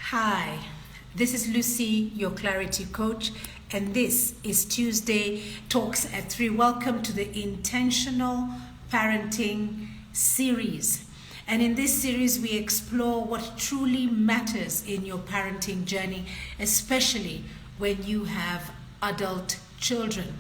Hi, this is Lucy, your clarity coach, and this is Tuesday Talks at 3. Welcome to the Intentional Parenting series. And in this series, we explore what truly matters in your parenting journey, especially when you have adult children.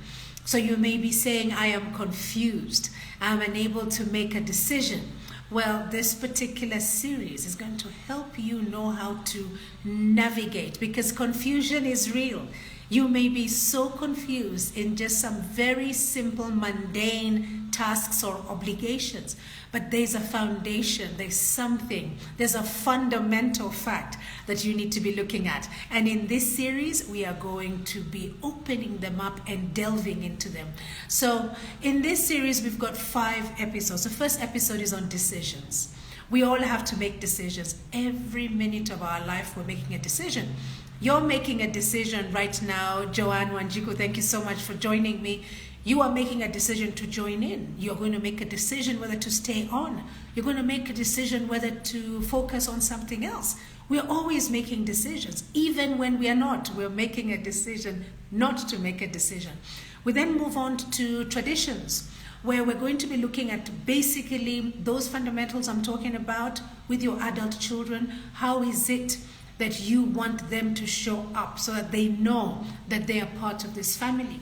So you may be saying, I am confused, I'm unable to make a decision. Well, this particular series is going to help you know how to navigate, because confusion is real. You may be so confused in just some very simple, mundane tasks or obligations, but there's a foundation, there's a fundamental fact that you need to be looking at. And in this series, we are going to be opening them up and delving into them. So in this series, we've got 5 episodes. The first episode is on decisions. We all have to make decisions. Every minute of our life, we're making a decision. You're making a decision right now. Joanne Wanjiku, thank you so much for joining me. You are making a decision to join in. You're going to make a decision whether to stay on. You're going to make a decision whether to focus on something else. We're always making decisions. Even when we are not, we're making a decision not to make a decision. We then move on to traditions, where we're going to be looking at basically those fundamentals I'm talking about with your adult children. How is it that you want them to show up so that they know that they are part of this family?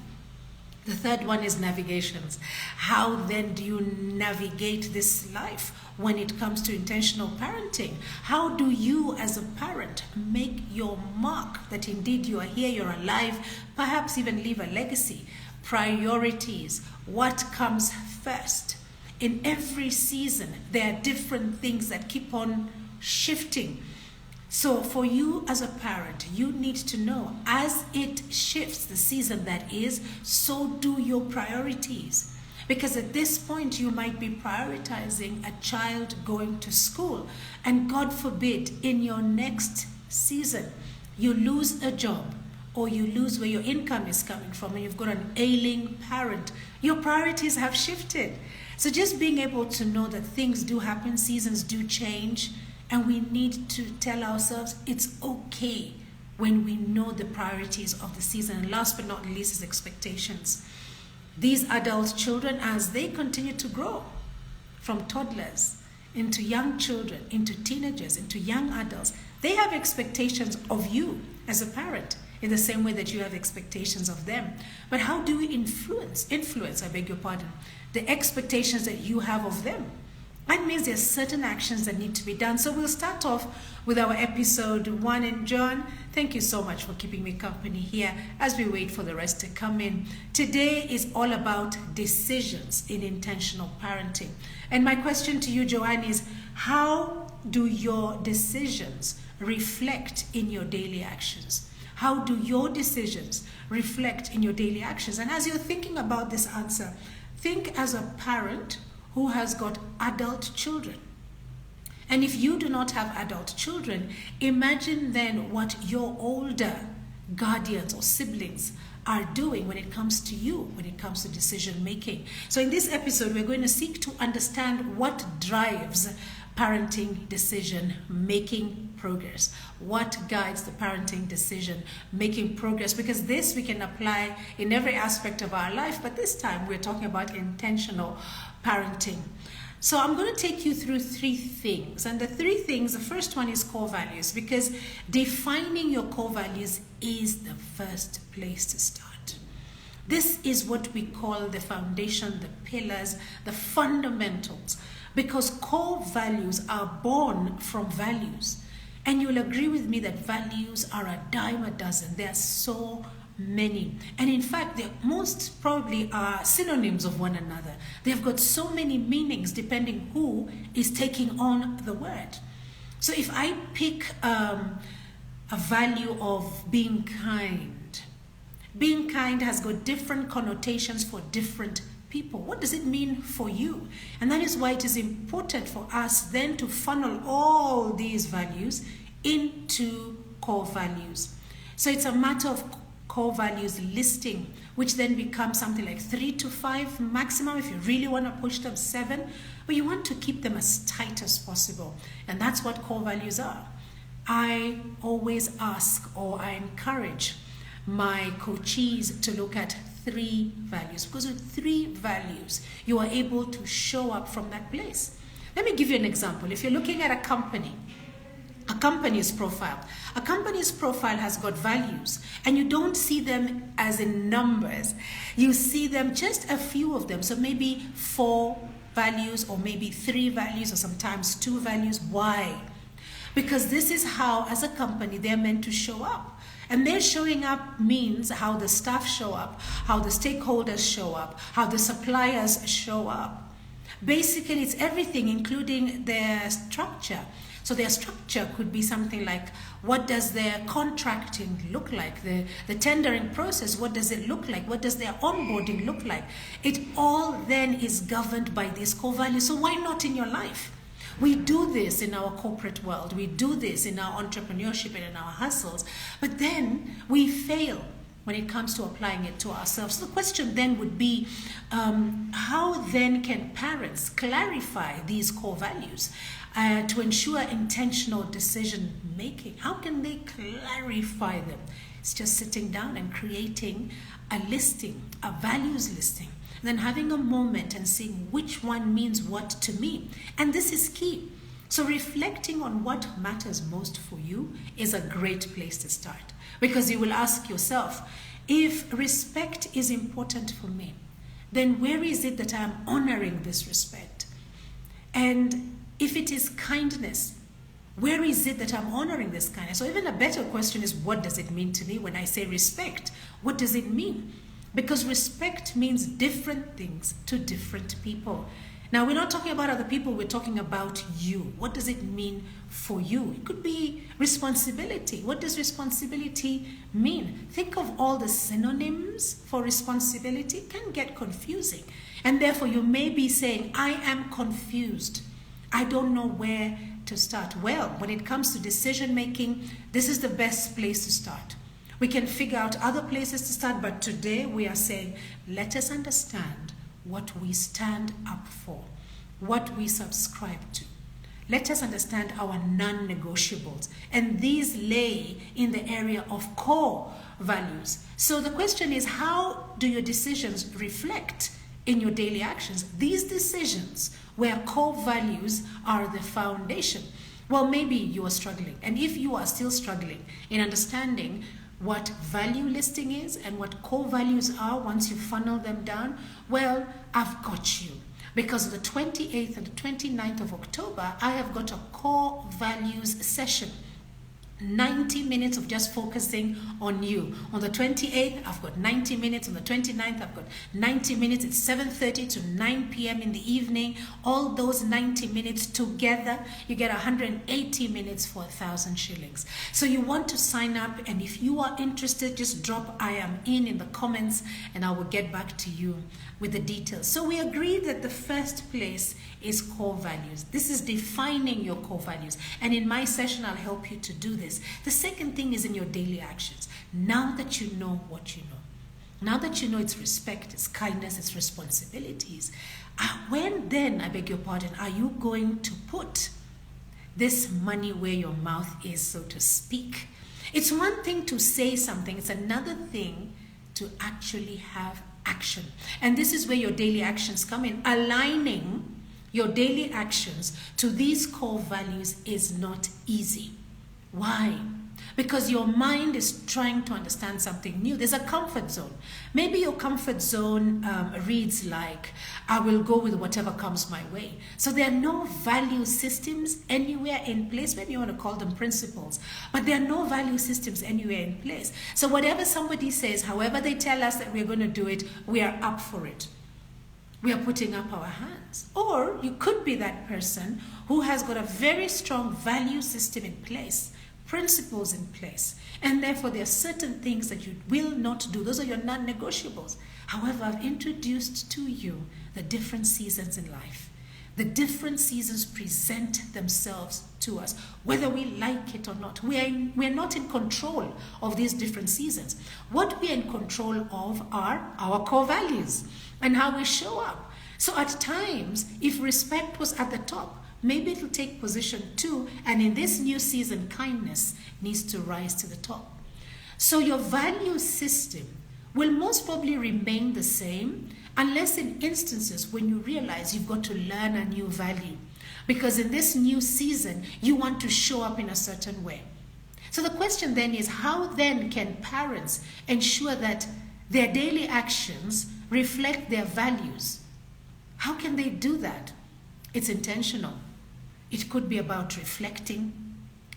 The third one is navigations. How then do you navigate this life when it comes to intentional parenting? How do you as a parent make your mark that indeed you are here, you're alive, perhaps even leave a legacy? Priorities. What comes first? In every season, there are different things that keep on shifting. So for you as a parent, you need to know, as it shifts the season that is, so do your priorities. Because at this point, you might be prioritizing a child going to school. And God forbid, in your next season, you lose a job or you lose where your income is coming from and you've got an ailing parent. Your priorities have shifted. So just being able to know that things do happen, seasons do change, and we need to tell ourselves it's okay when we know the priorities of the season. And last but not least is expectations. These adult children, as they continue to grow from toddlers into young children, into teenagers, into young adults, they have expectations of you as a parent in the same way that you have expectations of them. But how do we influence, the expectations that you have of them? That means there's certain actions that need to be done. So we'll start off with our episode 1. And John, thank you so much for keeping me company here as we wait for the rest to come in. Today is all about decisions in intentional parenting. And my question to you, Joanne, is how do your decisions reflect in your daily actions? How do your decisions reflect in your daily actions? And as you're thinking about this answer, think as a parent who has got adult children. And if you do not have adult children, imagine then what your older guardians or siblings are doing when it comes to you, when it comes to decision making. So in this episode, we're going to seek to understand what drives parenting decision making progress. What guides the parenting decision making progress? Because this we can apply in every aspect of our life, but this time we're talking about intentional parenting. So I'm going to take you through 3 things. And the 3 things, the first one is core values, because defining your core values is the first place to start. This is what we call the foundation, the pillars, the fundamentals, because core values are born from values. And you'll agree with me that values are a dime a dozen. There are so many. And in fact, they most probably are synonyms of one another. They've got so many meanings depending who is taking on the word. So if I pick a value of being kind has got different connotations for different people. What does it mean for you? And that is why it is important for us then to funnel all these values into core values. So it's a matter of core values listing, which then becomes something like 3 to 5 maximum. If you really want to push them 7, but you want to keep them as tight as possible. And that's what core values are. I always ask or I encourage my coachees to look at 3 values, because with 3 values, you are able to show up from that place. Let me give you an example. If you're looking at a company's profile. A company's profile has got values, and you don't see them as in numbers. You see them, just a few of them. So maybe 4 values, or maybe 3 values, or sometimes 2 values. Why? Because this is how, as a company, they're meant to show up. And their showing up means how the staff show up, how the stakeholders show up, how the suppliers show up. Basically, it's everything, including their structure. So their structure could be something like, what does their contracting look like? The tendering process, what does it look like? What does their onboarding look like? It all then is governed by these core values. So why not in your life? We do this in our corporate world. We do this in our entrepreneurship and in our hustles. But then we fail when it comes to applying it to ourselves. So the question then would be, how then can parents clarify these core values to ensure intentional decision making? How can they clarify them? It's just sitting down and creating a listing, a values listing, then having a moment and seeing which one means what to me. And this is key. So reflecting on what matters most for you is a great place to start, because you will ask yourself, if respect is important for me, then where is it that I am honoring this respect? And if it is kindness, where is it that I'm honoring this kindness? So even a better question is, what does it mean to me when I say respect? What does it mean? Because respect means different things to different people. Now, we're not talking about other people, we're talking about you. What does it mean for you? It could be responsibility. What does responsibility mean? Think of all the synonyms for responsibility. It can get confusing. And therefore, you may be saying, I am confused. I don't know where to start. Well, when it comes to decision making, this is the best place to start. We can figure out other places to start, but today we are saying, let us understand what we stand up for, what we subscribe to. Let us understand our non-negotiables, and these lay in the area of core values. So the question is, how do your decisions reflect in your daily actions? These decisions where core values are the foundation. Well, maybe you are struggling, and if you are still struggling in understanding what value listing is and what core values are once you funnel them down, well, I've got you. Because the 28th and the 29th of October, I have got a core values session. 90 minutes of just focusing on you. On the 28th, I've got 90 minutes. On the 29th, I've got 90 minutes. It's 7:30 to 9 p.m. in the evening. All those 90 minutes together, you get 180 minutes for 1,000 shillings. So you want to sign up, and if you are interested, just drop I am in the comments, and I will get back to you with the details. So we agree that the first place is core values. This is defining your core values. And in my session, I'll help you to do this. The second thing is in your daily actions. Now that you know what you know, now that you know it's respect, it's kindness, it's responsibilities, when then, I beg your pardon, are you going to put this money where your mouth is, so to speak? It's one thing to say something, it's another thing to actually have action. And this is where your daily actions come in. Aligning your daily actions to these core values is not easy. Why? Because your mind is trying to understand something new. There's a comfort zone. Maybe your comfort zone reads like, I will go with whatever comes my way. So there are no value systems anywhere in place. Maybe you want to call them principles, but there are no value systems anywhere in place. So whatever somebody says, however they tell us that we're going to do it, we are up for it. We are putting up our hands. Or you could be that person who has got a very strong value system in place, principles in place, and therefore there are certain things that you will not do. Those are your non-negotiables. However, I've introduced to you the different seasons in life. The different seasons present themselves to us, whether we like it or not. We're not in control of these different seasons. What we are in control of are our core values and how we show up. So at times, if respect was at the top, maybe it'll take position 2. And in this new season, kindness needs to rise to the top. So your value system will most probably remain the same, unless in instances when you realize you've got to learn a new value. Because in this new season, you want to show up in a certain way. So the question then is, how then can parents ensure that their daily actions reflect their values? How can they do that? It's intentional. It could be about reflecting.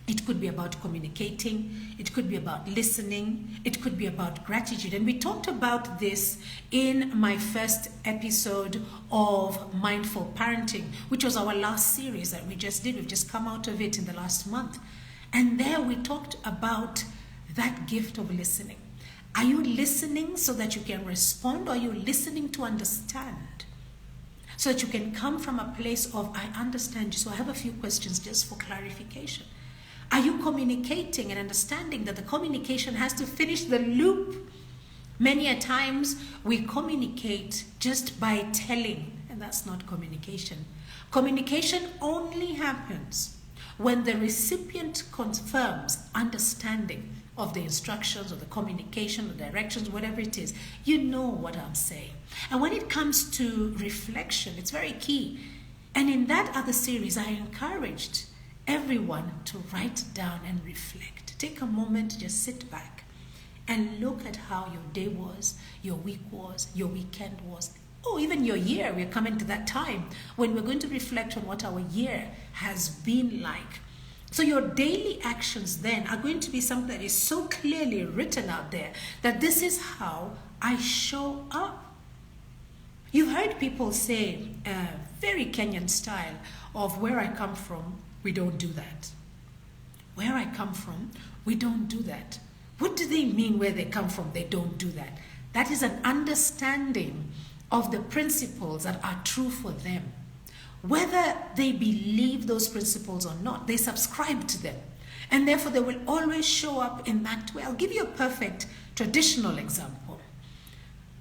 It could be about communicating. It could be about listening. It could be about gratitude. And we talked about this in my first episode of Mindful Parenting, which was our last series that we just did. We've just come out of it in the last month. And there we talked about that gift of listening. Are you listening so that you can respond, or are you listening to understand? So that you can come from a place of, I understand you. So I have a few questions just for clarification. Are you communicating and understanding that the communication has to finish the loop? Many a times we communicate just by telling, and that's not communication. Communication only happens when the recipient confirms understanding of the instructions or the communication or directions, whatever it is. You know what I'm saying. And when it comes to reflection, it's very key. And in that other series, I encouraged everyone to write down and reflect. Take a moment to just sit back and look at how your day was, your week was, your weekend was, or even your year. We're coming to that time when we're going to reflect on what our year has been like. So your daily actions then are going to be something that is so clearly written out there that this is how I show up. You've heard people say, very Kenyan style, of where I come from, we don't do that. Where I come from, we don't do that. What do they mean where they come from? They don't do that. That is an understanding of the principles that are true for them. Whether they believe those principles or not, they subscribe to them. And therefore, they will always show up in that way. I'll give you a perfect traditional example.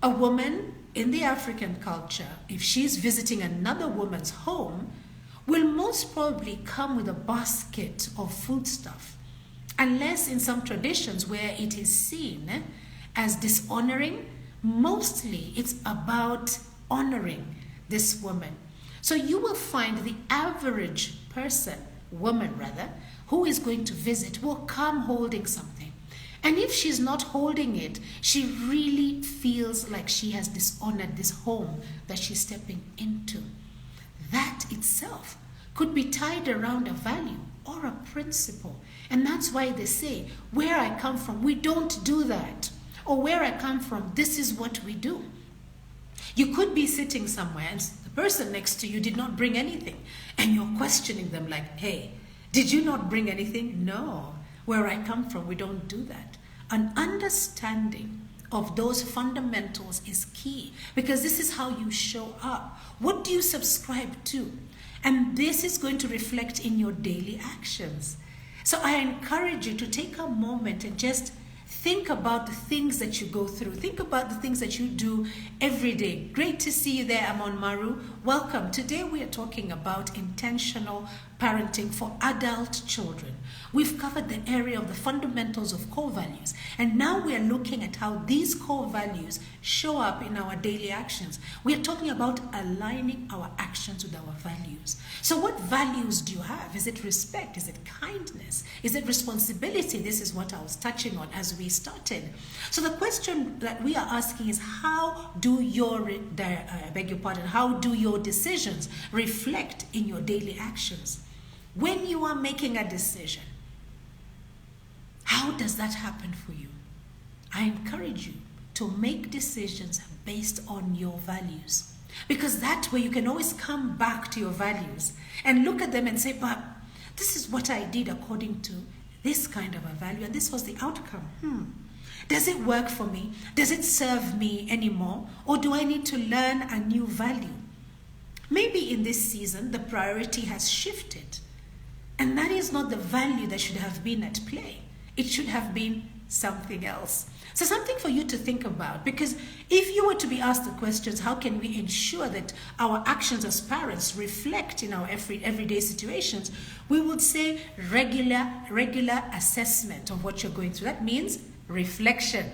A woman in the African culture, if she's visiting another woman's home, will most probably come with a basket of foodstuff, unless in some traditions where it is seen as dishonoring. Mostly it's about honoring this woman. So you will find the average person, woman rather, who is going to visit will come holding something. And if she's not holding it, she really feels like she has dishonored this home that she's stepping into. That itself could be tied around a value or a principle. And that's why they say, where I come from, we don't do that. Or where I come from, this is what we do. You could be sitting somewhere and the person next to you did not bring anything. And you're questioning them like, hey, did you not bring anything? No. Where I come from, we don't do that. An understanding of those fundamentals is key, because this is how you show up. What do you subscribe to? And this is going to reflect in your daily actions. So I encourage you to take a moment and just think about the things that you go through. Think about the things that you do every day. Great to see you there, Amon Maru. Welcome. Today we are talking about intentional parenting for adult children. We've covered the area of the fundamentals of core values, and now we are looking at how these core values show up in our daily actions. We are talking about aligning our actions with our values. So what values do you have? Is it respect? Is it kindness? Is it responsibility? This is what I was touching on as we started. So the question that we are asking is, how do your decisions reflect in your daily actions? When you are making a decision, how does that happen for you? I encourage you to make decisions based on your values, because that way you can always come back to your values and look at them and say, but this is what I did according to this kind of a value, and this was the outcome. Does it work for me? Does it serve me anymore? Or do I need to learn a new value? Maybe in this season, the priority has shifted. And that is not the value that should have been at play. It should have been something else. So something for you to think about, because if you were to be asked the questions, how can we ensure that our actions as parents reflect in our everyday situations, we would say regular assessment of what you're going through. That means reflection.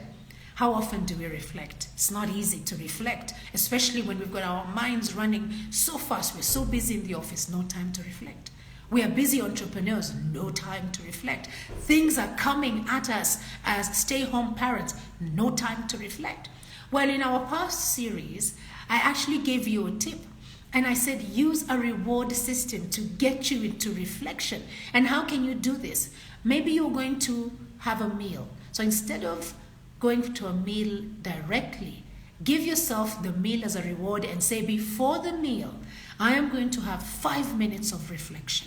How often do we reflect? It's not easy to reflect, especially when we've got our minds running so fast. We're so busy in the office, no time to reflect. We are busy entrepreneurs, no time to reflect. Things are coming at us as stay-home parents, no time to reflect. Well, in our past series, I actually gave you a tip. And I said, use a reward system to get you into reflection. And how can you do this? Maybe you're going to have a meal. So instead of going to a meal directly, give yourself the meal as a reward and say, before the meal, I am going to have 5 minutes of reflection.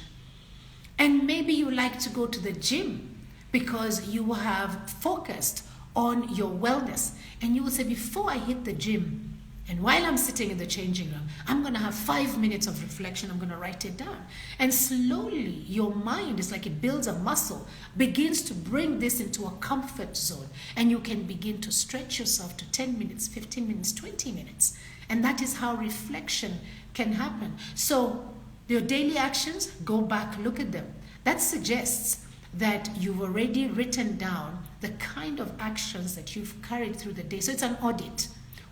And maybe you like to go to the gym because you have focused on your wellness. And you will say, before I hit the gym, and while I'm sitting in the changing room, I'm going to have 5 minutes of reflection. I'm going to write it down. And slowly, your mind is like it builds a muscle, begins to bring this into a comfort zone. And you can begin to stretch yourself to 10 minutes, 15 minutes, 20 minutes. And that is how reflection can happen. So your daily actions, go back, look at them. That suggests that you've already written down the kind of actions that you've carried through the day. So it's an audit.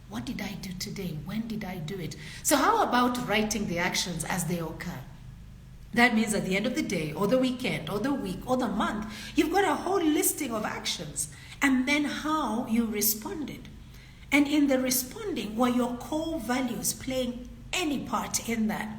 What did I do today? When did I do it? So how about writing the actions as they occur? That means at the end of the day, or the weekend, or the week, or the month, you've got a whole listing of actions. And then how you responded. And in the responding, were your core values playing any part in that?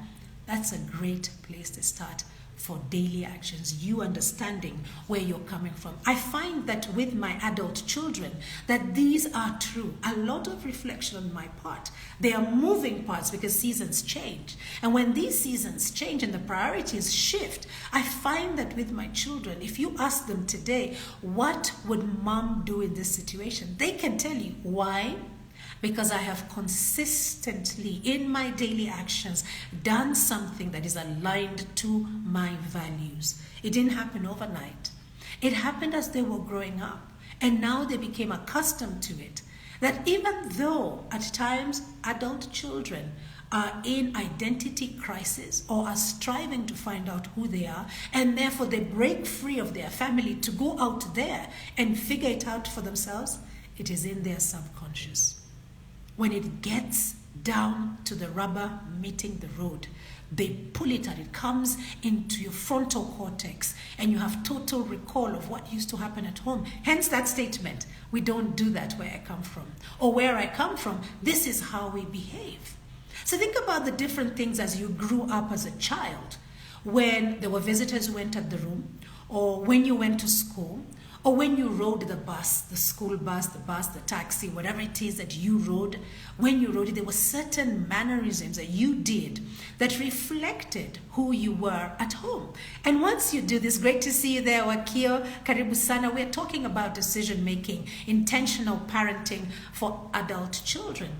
That's a great place to start for daily actions, you understanding where you're coming from. I find that with my adult children, that these are true. A lot of reflection on my part. They are moving parts because seasons change. And when these seasons change and the priorities shift, I find that with my children, if you ask them today, what would mom do in this situation? They can tell you. Why? Because I have consistently, in my daily actions, done something that is aligned to my values. It didn't happen overnight. It happened as they were growing up. And now they became accustomed to it. That even though at times adult children are in identity crisis or are striving to find out who they are, and therefore they break free of their family to go out there and figure it out for themselves, it is in their subconscious. When it gets down to the rubber meeting the road, they pull it and it comes into your frontal cortex and you have total recall of what used to happen at home. Hence that statement, we don't do that where I come from. Or where I come from, this is how we behave. So think about the different things as you grew up as a child, when there were visitors who entered the room, or when you went to school, or when you rode the bus, the school bus, the taxi, whatever it is that you rode, when you rode it, there were certain mannerisms that you did that reflected who you were at home. And once you do this, great to see you there, Wakio, Karibu Sana. We're talking about decision making, intentional parenting for adult children.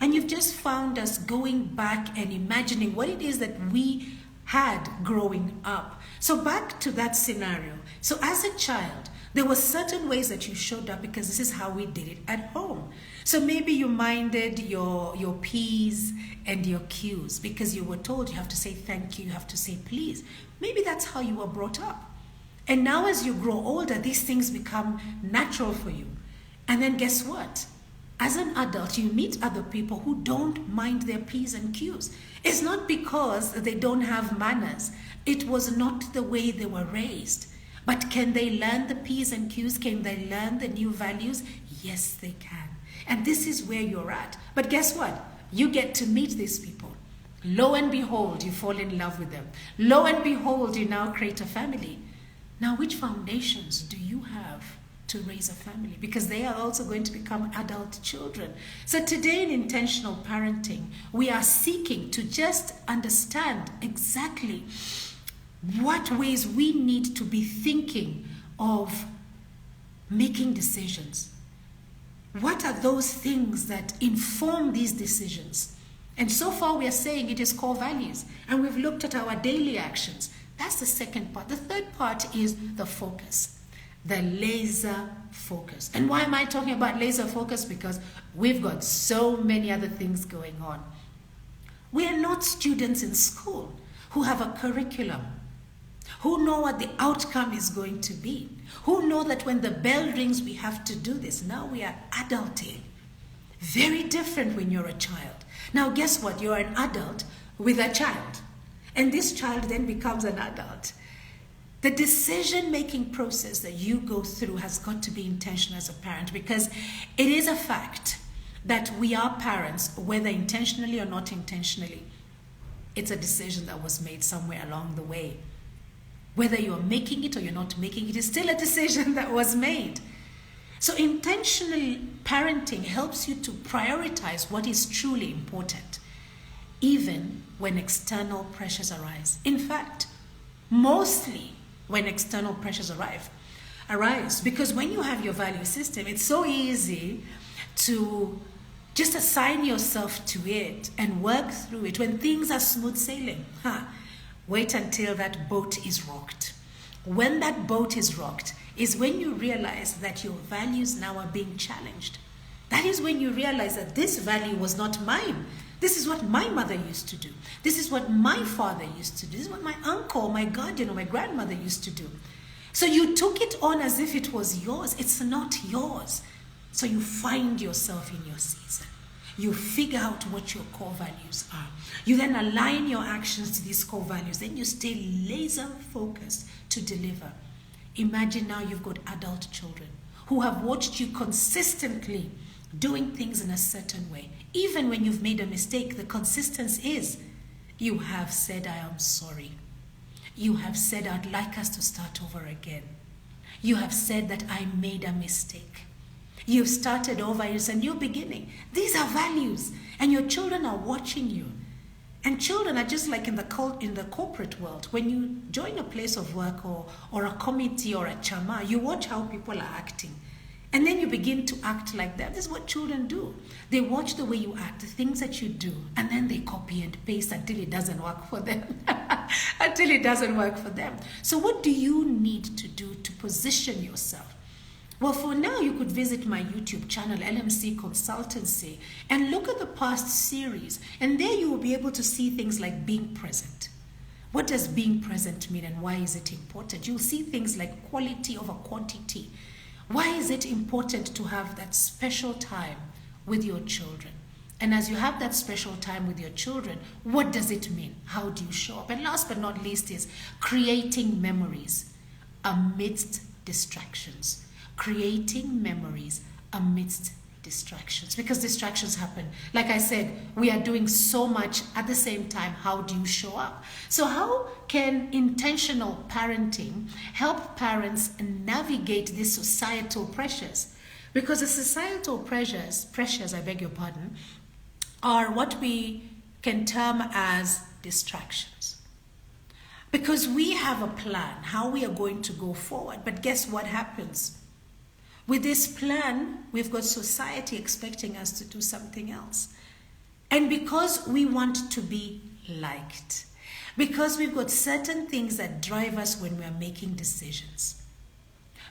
And you've just found us going back and imagining what it is that we had growing up. So back to that scenario. So as a child, there were certain ways that you showed up because this is how we did it at home. So maybe you minded your P's and your Q's because you were told you have to say thank you, you have to say please. Maybe that's how you were brought up. And now as you grow older, these things become natural for you. And then guess what? As an adult, you meet other people who don't mind their P's and Q's. It's not because they don't have manners. It was not the way they were raised. But can they learn the P's and Q's? Can they learn the new values? Yes, they can. And this is where you're at. But guess what? You get to meet these people. Lo and behold, you fall in love with them. Lo and behold, you now create a family. Now, which foundations do you have to raise a family? Because they are also going to become adult children. So today in intentional parenting, we are seeking to just understand exactly what ways we need to be thinking of making decisions. What are those things that inform these decisions? And so far we are saying it is core values. And we've looked at our daily actions. That's the second part. The third part is the focus. the laser focus. And why am I talking about laser focus? Because we've got so many other things going on. We are not students in school who have a curriculum, who know what the outcome is going to be, who know that when the bell rings, we have to do this. Now we are adulting. Very different when you're a child. Now guess what? You're an adult with a child. And this child then becomes an adult. The decision-making process that you go through has got to be intentional as a parent, because it is a fact that we are parents, whether intentionally or not intentionally. It's a decision that was made somewhere along the way. Whether you're making it or you're not making it, it's still a decision that was made. So intentional parenting helps you to prioritize what is truly important, even when external pressures arise. In fact, mostly when external pressures arise, because when you have your value system, it's so easy to just assign yourself to it and work through it when things are smooth sailing. Wait until that boat is rocked. When that boat is rocked is when you realize that your values now are being challenged. That is when you realize that this value was not mine. This is what my mother used to do. This is what my father used to do. This is what my uncle, my guardian, or my grandmother used to do. So you took it on as if it was yours. It's not yours. So you find yourself in your season. You figure out what your core values are. You then align your actions to these core values. Then you stay laser focused to deliver. Imagine now you've got adult children who have watched you consistently doing things in a certain way. Even when you've made a mistake, the consistency is you have said, I am sorry. You have said, I'd like us to start over again. You have said that I made a mistake. You've started over. It's a new beginning. These are values, and your children are watching you. And children are just like in the corporate world. When you join a place of work or a committee or a chama, you watch how people are acting. And then you begin to act like that. This is what children do. They watch the way you act, the things that you do, and then they copy and paste until it doesn't work for them. Until it doesn't work for them. So what do you need to do to position yourself? Well, for now, you could visit my YouTube channel, LMC Consultancy, and look at the past series. And there you will be able to see things like being present. What does being present mean, and why is it important? You'll see things like quality over quantity. Why is it important to have that special time with your children? And as you have that special time with your children, what does it mean? How do you show up? And last but not least is creating memories amidst distractions. Creating memories amidst distractions, because distractions happen. Like I said, we are doing so much at the same time. How do you show up? So how can intentional parenting help parents navigate these societal pressures? Because the societal pressures, I beg your pardon, are what we can term as distractions. Because we have a plan how we are going to go forward, but guess what happens? With this plan, we've got society expecting us to do something else. And because we want to be liked, because we've got certain things that drive us when we're making decisions.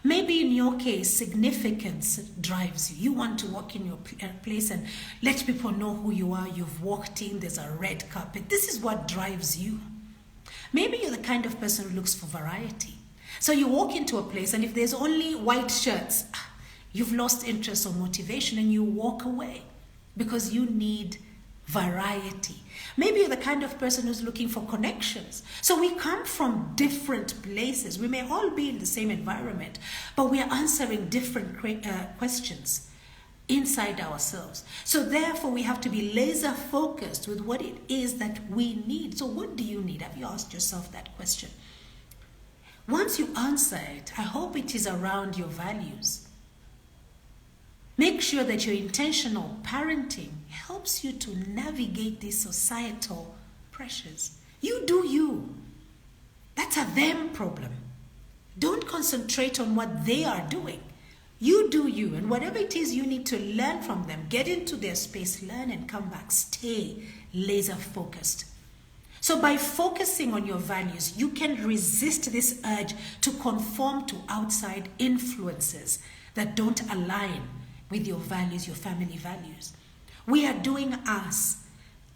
Maybe in your case, significance drives you. You want to walk in your place and let people know who you are. You've walked in, there's a red carpet. This is what drives you. Maybe you're the kind of person who looks for variety. So you walk into a place, and if there's only white shirts, you've lost interest or motivation, and you walk away because you need variety. Maybe you're the kind of person who's looking for connections. So we come from different places. We may all be in the same environment, but we are answering different questions inside ourselves. So therefore, we have to be laser focused with what it is that we need. So what do you need? Have you asked yourself that question? Once you answer it, I hope it is around your values. Make sure that your intentional parenting helps you to navigate these societal pressures. You do you. That's a them problem. Don't concentrate on what they are doing. You do you, and whatever it is you need to learn from them, get into their space, learn and come back. Stay laser focused. So by focusing on your values, you can resist this urge to conform to outside influences that don't align with your values, your family values. We are doing us.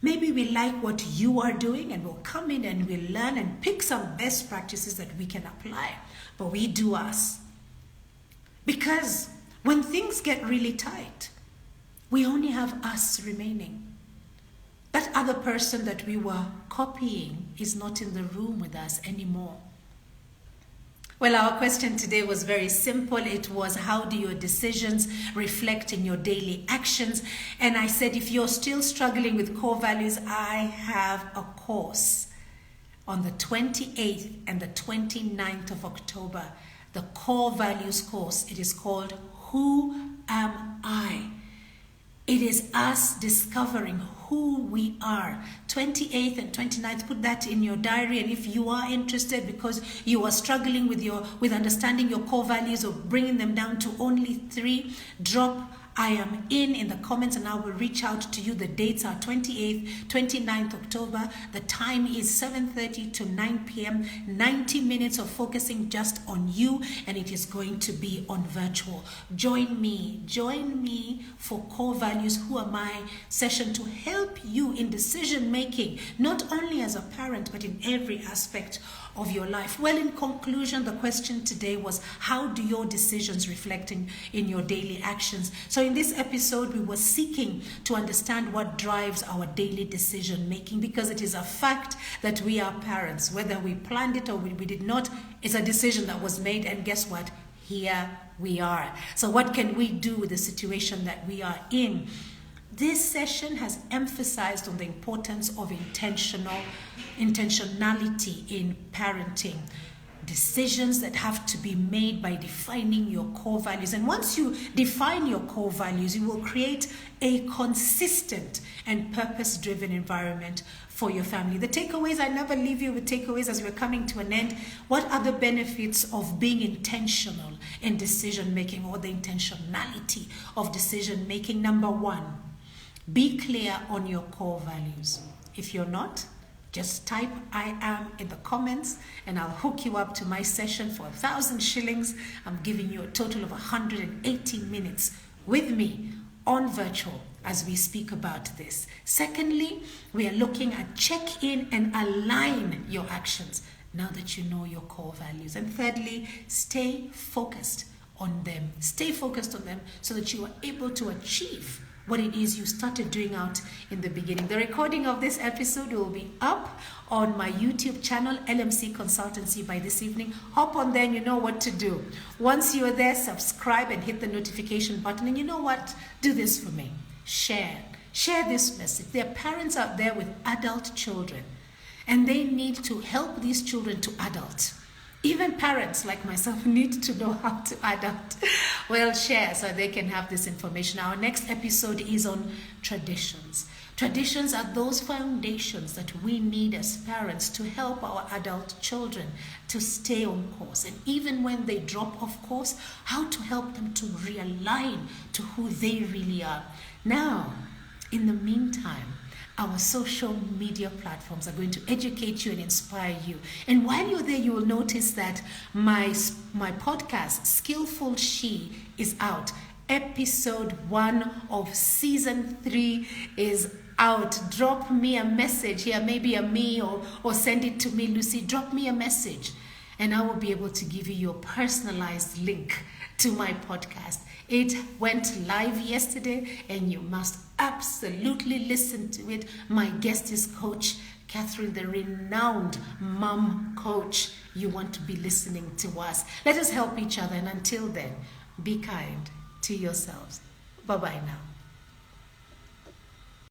Maybe we like what you are doing and we'll come in and we'll learn and pick some best practices that we can apply. But we do us. Because when things get really tight, we only have us remaining. That other person that we were copying is not in the room with us anymore. Well, our question today was very simple. It was, how do your decisions reflect in your daily actions? And I said, if you're still struggling with core values, I have a course on the 28th and the 29th of October, the Core Values course. It is called Who Am I? It is us discovering who we are. 28th and 29th, put that in your diary. And if you are interested because you are struggling with understanding your core values or bringing them down to only 3, drop I am in the comments and I will reach out to you. The dates are 28th, 29th October. The time is 7:30 to 9 p.m. 90 minutes of focusing just on you, and it is going to be on virtual. Join me for Core Values Who Am I session to help you in decision making, not only as a parent, but in every aspect of your life. Well, in conclusion, the question today was, how do your decisions reflect in your daily actions? So in this episode, we were seeking to understand what drives our daily decision making, because it is a fact that we are parents. Whether we planned it or we did not, it's a decision that was made, and guess what? Here we are. So what can we do with the situation that we are in? This session has emphasized on the importance of intentionality in parenting. Decisions that have to be made by defining your core values. And once you define your core values, you will create a consistent and purpose-driven environment for your family. The takeaways, I never leave you with takeaways as we're coming to an end. What are the benefits of being intentional in decision making, or the intentionality of decision making? Number 1, be clear on your core values. If you're not, just type I am in the comments and I'll hook you up to my session for 1,000 shillings. I'm giving you a total of 180 minutes with me on virtual as we speak about this. Secondly, we are looking at check in and align your actions now that you know your core values. And thirdly, stay focused on them. Stay focused on them so that you are able to achieve what it is you started doing out in the beginning. The recording of this episode will be up on my YouTube channel, LMC Consultancy, by this evening. Hop on there and you know what to do. Once you are there, subscribe and hit the notification button. And you know what? Do this for me. Share this message. There are parents out there with adult children, and they need to help these children to adult. Even parents like myself need to know how to adult. Well, share so they can have this information. Our next episode is on traditions. Traditions are those foundations that we need as parents to help our adult children to stay on course. And even when they drop off course, how to help them to realign to who they really are. Now, in the meantime, our social media platforms are going to educate you and inspire you. And while you're there, you will notice that my podcast, Skillful She, is out. Episode 1 of season 3 is out. Drop me a message here, maybe a me, or send it to me, Lucy. Drop me a message and I will be able to give you your personalized link to my podcast. It went live yesterday and you must absolutely listen to it. My guest is Coach Catherine, the renowned mom coach. You want to be listening to us. Let us help each other, and until then, be kind to yourselves. Bye-bye now.